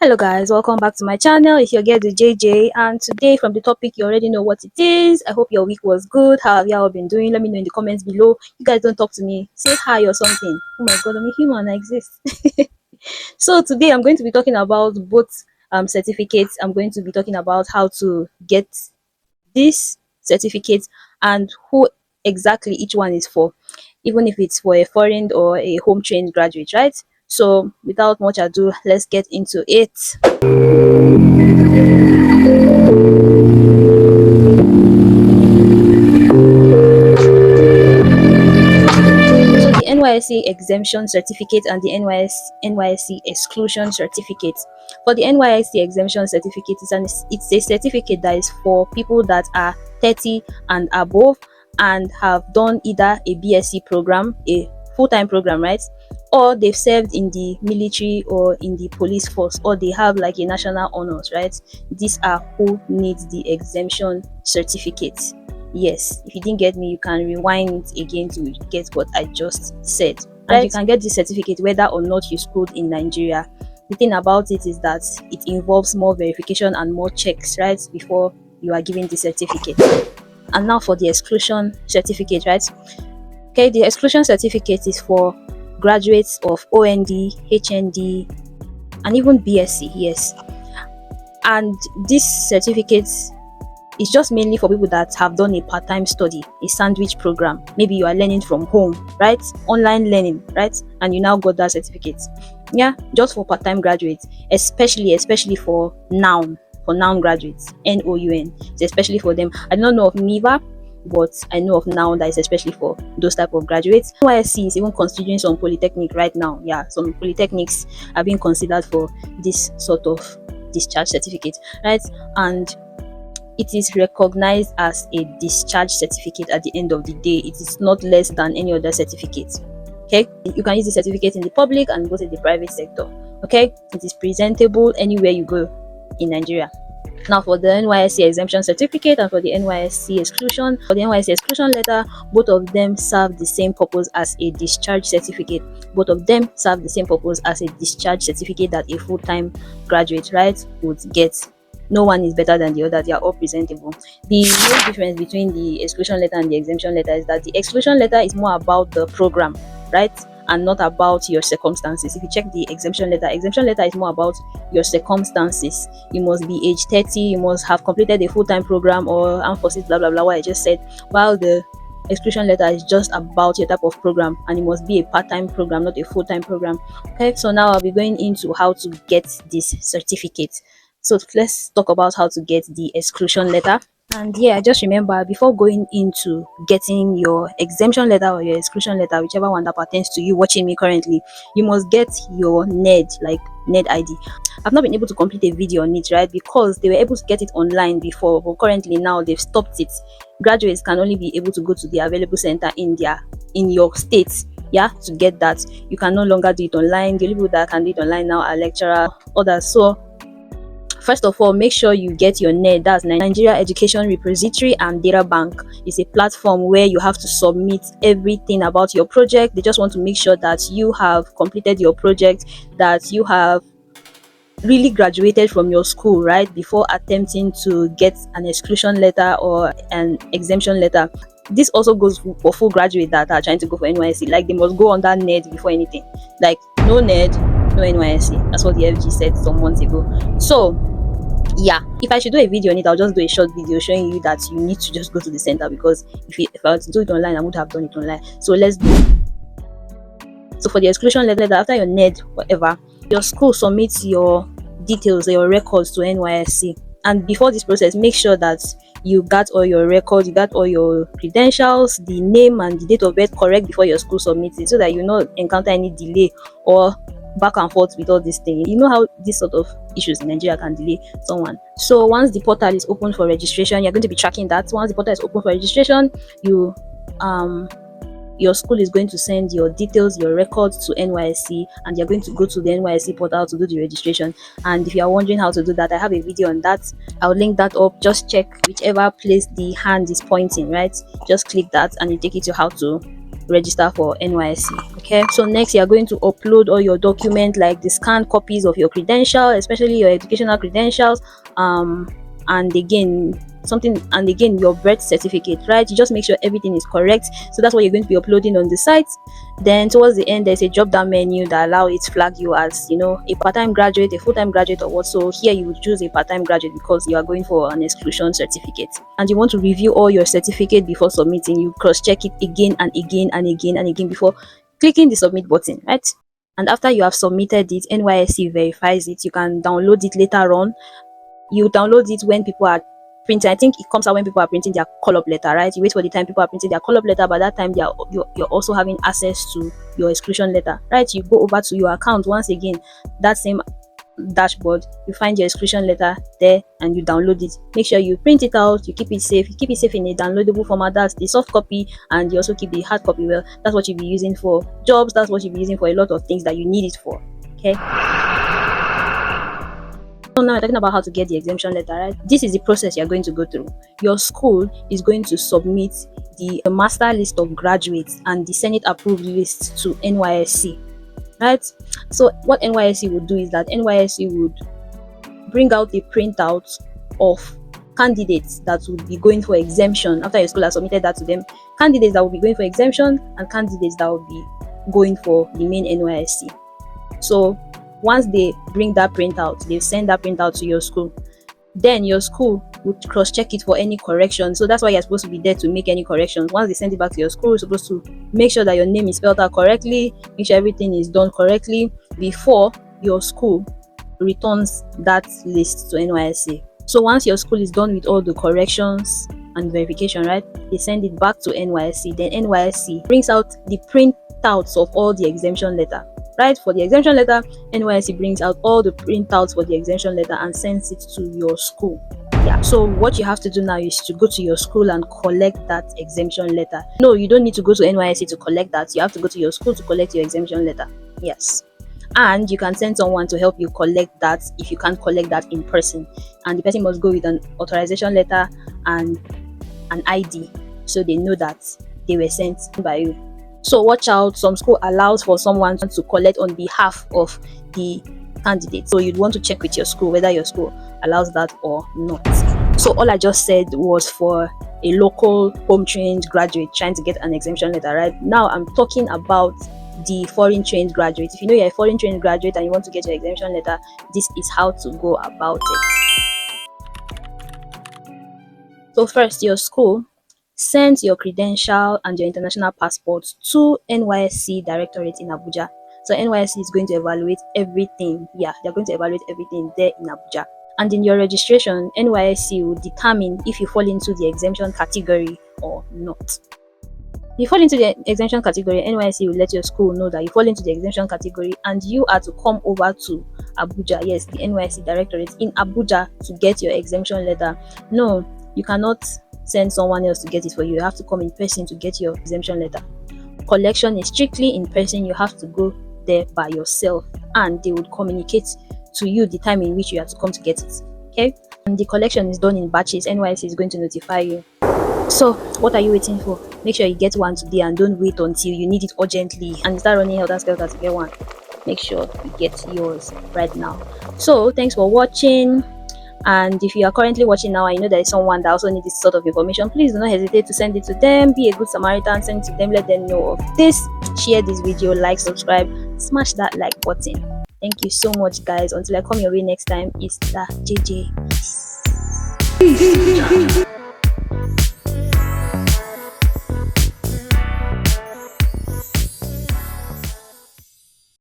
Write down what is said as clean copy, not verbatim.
Hello guys, welcome back to my channel. If you're here to JJ, and today from the topic you already know what it is. I hope your week was good. How have y'all been doing? Let me know in the comments below. You guys don't talk to me, say hi or something. Oh my god, I'm a human, I exist. So today I'm going to be talking about both certificates. I'm going to be talking about how to get this certificate and who exactly each one is for, even if it's for a foreign or a home trained graduate, right? So without much ado, let's get into it. So the NYSC Exemption Certificate and the NYSC Exclusion Certificate. For the NYSC Exemption Certificate, it's a certificate that is for people that are 30 and above and have done either a BSc program, a full-time program, right? Or they've served in the military or in the police force, or they have like a national honors, right? These are who needs the exemption certificate. Yes, if you didn't get me, you can rewind it again to get what I just said. Right? And you can get this certificate whether or not you schooled in Nigeria. The thing about it is that it involves more verification and more checks, right, before you are given the certificate. And now for the exclusion certificate, right? Okay, the exclusion certificate is for graduates of OND, HND, and even BSc, yes. And this certificate is just mainly for people that have done a part-time study, a sandwich program. Maybe you are learning from home, right? Online learning, right? And you now got that certificate. Yeah, just for part-time graduates, especially for N.O.U.N, graduates, N.O.U.N. It's especially for them. I don't know of NEVA, but I know of N.O.U.N that is especially for those type of graduates. NYSC is even considering some polytechnic right now. Yeah, some polytechnics are being considered for this sort of discharge certificate, right? And it is recognized as a discharge certificate at the end of the day. It is not less than any other certificate. Okay, you can use the certificate in the public and go to the private sector. Okay, it is presentable anywhere you go in Nigeria. Now for the NYSC exemption certificate and for the NYSC exclusion, for the NYSC exclusion letter, both of them serve the same purpose as a discharge certificate. Both of them serve the same purpose as a discharge certificate that a full-time graduate, right, would get. No one is better than the other. They are all presentable. The main difference between the exclusion letter and the exemption letter is that the exclusion letter is more about the program, right, and not about your circumstances. If you check the exemption letter is more about your circumstances. You must be age 30, you must have completed a full-time program or armed forces, blah blah blah, what I just said, while the exclusion letter is just about your type of program, and it must be a part-time program, not a full-time program. Okay, so now I'll be going into how to get this certificate. So let's talk about how to get the exclusion letter. And yeah, just remember, before going into getting your exemption letter or your exclusion letter, whichever one that pertains to you watching me currently, you must get your N.E.R.D, like N.E.R.D ID. I've not been able to complete a video on it, right, because they were able to get it online before, but currently now they've stopped it. Graduates can only be able to go to the available center in your state, yeah, to get that. You can no longer do it online. The only people that can do it online now are lecturer, others. So first of all, make sure you get your N.E.R.D. That's Nigeria Education Repository and Data Bank. It's a platform where you have to submit everything about your project. They just want to make sure that you have completed your project, that you have really graduated from your school, right, before attempting to get an exclusion letter or an exemption letter. This also goes for full graduates that are trying to go for NYSC. Like, they must go on that N.E.R.D before anything. Like, no N.E.R.D, no NYSC. That's what the FG said some months ago. So yeah, if I should do a video on it, I'll just do a short video showing you that you need to just go to the center, because if I were to do it online, I would have done it online. So let's do it. So for the exclusion letter, after your N.E.R.D, whatever, your school submits your details, your records to NYSC. And before this process, make sure that you got all your records, you got all your credentials, the name and the date of birth correct before your school submits it, so that you not encounter any delay or back and forth with all these things. You know how this sort of issues in Nigeria can delay someone. So once the portal is open for registration, you're going to be tracking that. Once the portal is open for registration, your school is going to send your details, your records to NYSC, and you're going to go to the NYSC portal to do the registration. And if you are wondering how to do that, I have a video on that. I'll link that up. Just check whichever place the hand is pointing, right? Just click that and it take you to how to register for NYSC. Okay, so next you are going to upload all your documents, like the scanned copies of your credentials, especially your educational credentials, and again your birth certificate, right? You just make sure everything is correct. So that's what you're going to be uploading on the site. Then towards the end, there's a drop down menu that allow it flag you as, a part-time graduate, a full-time graduate, or what. So here you would choose a part-time graduate because you are going for an exclusion certificate, and you want to review all your certificate before submitting. You cross-check it again and again and again and again before clicking the submit button, right? And after you have submitted it, NYSC verifies it. You can download it later on. You download it when people are printing. I think it comes out when people are printing their call-up letter, right? You wait for the time people are printing their call-up letter. By that time, you're also having access to your exclusion letter, right? You go over to your account once again, that same dashboard, you find your exclusion letter there and you download it. Make sure you print it out, you keep it safe. You keep it safe in a downloadable format. That's the soft copy, and you also keep the hard copy. Well, that's what you'll be using for jobs. That's what you'll be using for a lot of things that you need it for. Okay. So now we're talking about how to get the exemption letter, right? This is the process you're going to go through. Your school is going to submit the master list of graduates and the Senate approved list to NYSC, right? So what NYSC would do is that NYSC would bring out a printout of candidates that would be going for exemption after your school has submitted that to them. Candidates that will be going for exemption and candidates that will be going for the main NYSC. So once they bring that printout, they send that printout to your school. Then your school would cross-check it for any correction. So that's why you're supposed to be there to make any corrections. Once they send it back to your school, you're supposed to make sure that your name is spelled out correctly, make sure everything is done correctly before your school returns that list to NYSC. So once your school is done with all the corrections and verification, right, they send it back to NYSC. Then NYSC brings out the printouts of all the exemption letter. Right, for the exemption letter, NYSC brings out all the printouts for the exemption letter and sends it to your school. Yeah, so what you have to do now is to go to your school and collect that exemption letter. No, you don't need to go to NYSC to collect that. You have to go to your school to collect your exemption letter. Yes. And you can send someone to help you collect that if you can't collect that in person. And the person must go with an authorization letter and an ID, so they know that they were sent by you. So watch out, some school allows for someone to collect on behalf of the candidate. So you'd want to check with your school whether your school allows that or not. So all I just said was for a local home trained graduate trying to get an exemption letter, right? Now I'm talking about the foreign trained graduate. If you know you're a foreign trained graduate and you want to get your exemption letter, this is how to go about it. So first, your school send your credential and your international passport to NYSC Directorate in Abuja. So NYSC is going to evaluate everything. Yeah, they're going to evaluate everything there in Abuja. And in your registration, NYSC will determine if you fall into the exemption category or not. If you fall into the exemption category, NYSC will let your school know that you fall into the exemption category and you are to come over to Abuja, yes, the NYSC Directorate in Abuja, to get your exemption letter. No, you cannot send someone else to get it for you. You have to come in person to get your exemption letter. Collection is strictly in person. You have to go there by yourself, and they would communicate to you the time in which you have to come to get it. Okay, and the collection is done in batches. NYSC is going to notify you. So what are you waiting for? Make sure you get one today and don't wait until you need it urgently and you start running helter-skelter to get one. Make sure you get yours right now. So thanks for watching. And if you are currently watching now and you know there is someone that also needs this sort of information, please do not hesitate to send it to them. Be a good Samaritan, send it to them, let them know of this. Share this video, like, subscribe, smash that like button. Thank you so much, guys. Until I come your way next time, it's the JJ.